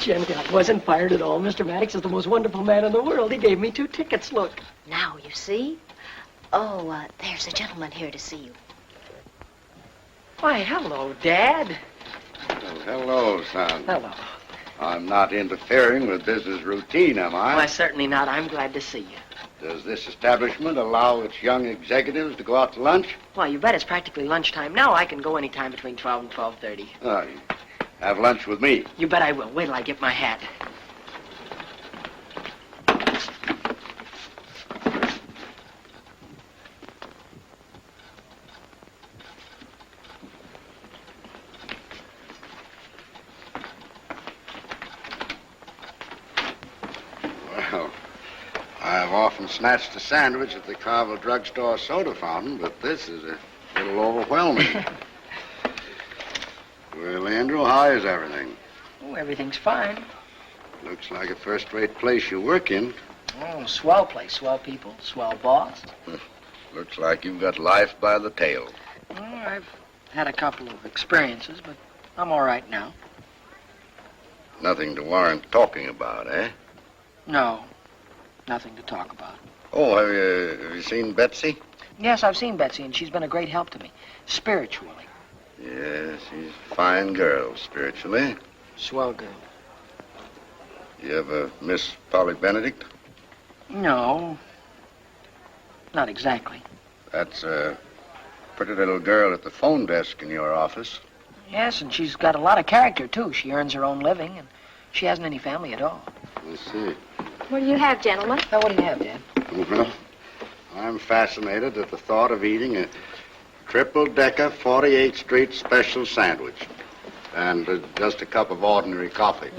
Jenny, I wasn't fired at all. Mr. Maddox is the most wonderful man in the world. He gave me 2 tickets, look. Now, you see? Oh, there's a gentleman here to see you. Why, hello, Dad. Well, hello, son. Hello. I'm not interfering with business routine, am I? Why, certainly not. I'm glad to see you. Does this establishment allow its young executives to go out to lunch? Why, you bet it's practically lunchtime now. I can go any time between 12 and 12:30. Oh, you have lunch with me. You bet I will. Wait till I get my hat. Well, I've often snatched a sandwich at the Carvel drugstore soda fountain, but this is a little overwhelming. Well, Andrew, how is everything? Oh, everything's fine. Looks like a first-rate place you work in. Oh, swell place, swell people, swell boss. Looks like you've got life by the tail. Oh, I've had a couple of experiences, but I'm all right now. Nothing to warrant talking about, eh? No, nothing to talk about. Oh, have you seen Betsy? Yes, I've seen Betsy, and she's been a great help to me, spiritually. Yes, she's a fine girl, spiritually. Swell girl. You ever miss Polly Benedict? No, not exactly. That's a pretty little girl at the phone desk in your office. Yes, and she's got a lot of character, too. She earns her own living, and she hasn't any family at all. I see. What do you have, gentlemen? Now, what do you have, Dad? Well, I'm fascinated at the thought of eating a triple-decker 48th Street special sandwich. And just a cup of ordinary coffee.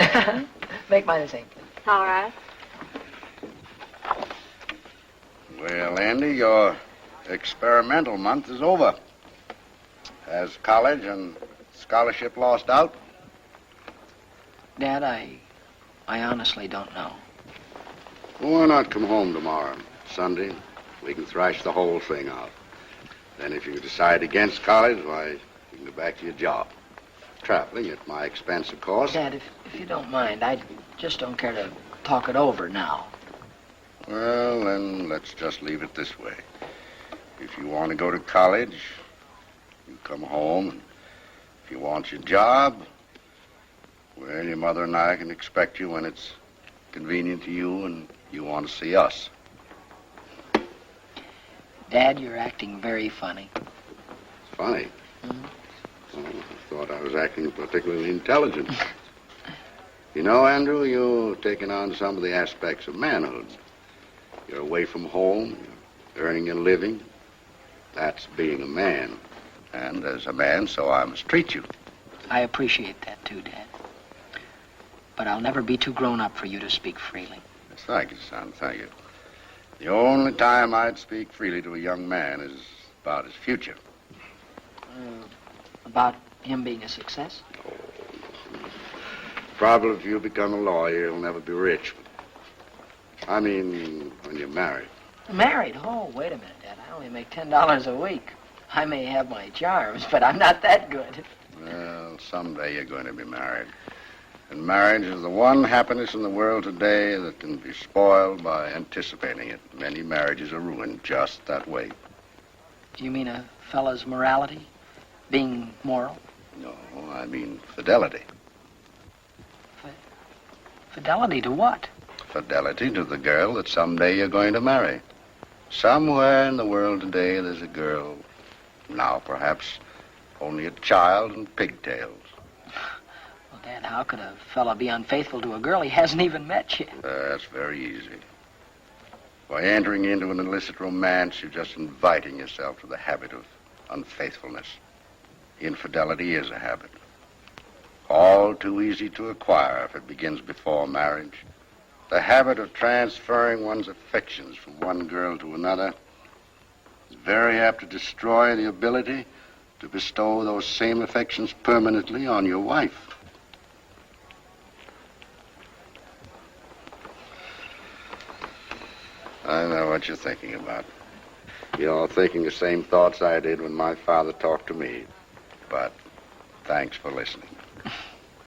Make mine the same, please. All right. Well, Andy, your experimental month is over. Has college and scholarship lost out? Dad, I honestly don't know. Well, why not come home tomorrow, Sunday? We can thrash the whole thing out. Then if you decide against college, why, you can go back to your job. Traveling at my expense, of course. Dad, if you don't mind, I just don't care to talk it over now. Well, then let's just leave it this way. If you want to go to college, you come home. And if you want your job, well, your mother and I can expect you when it's convenient to you and you want to see us. Dad, you're acting very funny. Funny. Mm-hmm. Oh, I thought I was acting particularly intelligent. You know, Andrew, you've taken on some of the aspects of manhood. You're away from home, you're earning a living. That's being a man. And as a man, so I must treat you. I appreciate that, too, Dad. But I'll never be too grown up for you to speak freely. Thank you, son, thank you. The only time I'd speak freely to a young man is about his future. About him being a success? Probably if you become a lawyer, you'll never be rich. I mean, when you're married. Married? Oh, wait a minute, Dad. I only make $10 a week. I may have my charms, but I'm not that good. Well, someday you're going to be married. And marriage is the one happiness in the world today that can be spoiled by anticipating it. Many marriages are ruined just that way. You mean a fellow's morality? Being moral? No, I mean fidelity. Fidelity to what? Fidelity to the girl that someday you're going to marry. Somewhere in the world today, there's a girl, now perhaps only a child in pigtails. Well, Dad, how could a fella be unfaithful to a girl he hasn't even met yet? That's very easy. By entering into an illicit romance, you're just inviting yourself to the habit of unfaithfulness. Infidelity is a habit. All too easy to acquire if it begins before marriage. The habit of transferring one's affections from one girl to another is very apt to destroy the ability to bestow those same affections permanently on your wife. I know what you're thinking about. You're thinking the same thoughts I did when my father talked to me. But thanks for listening.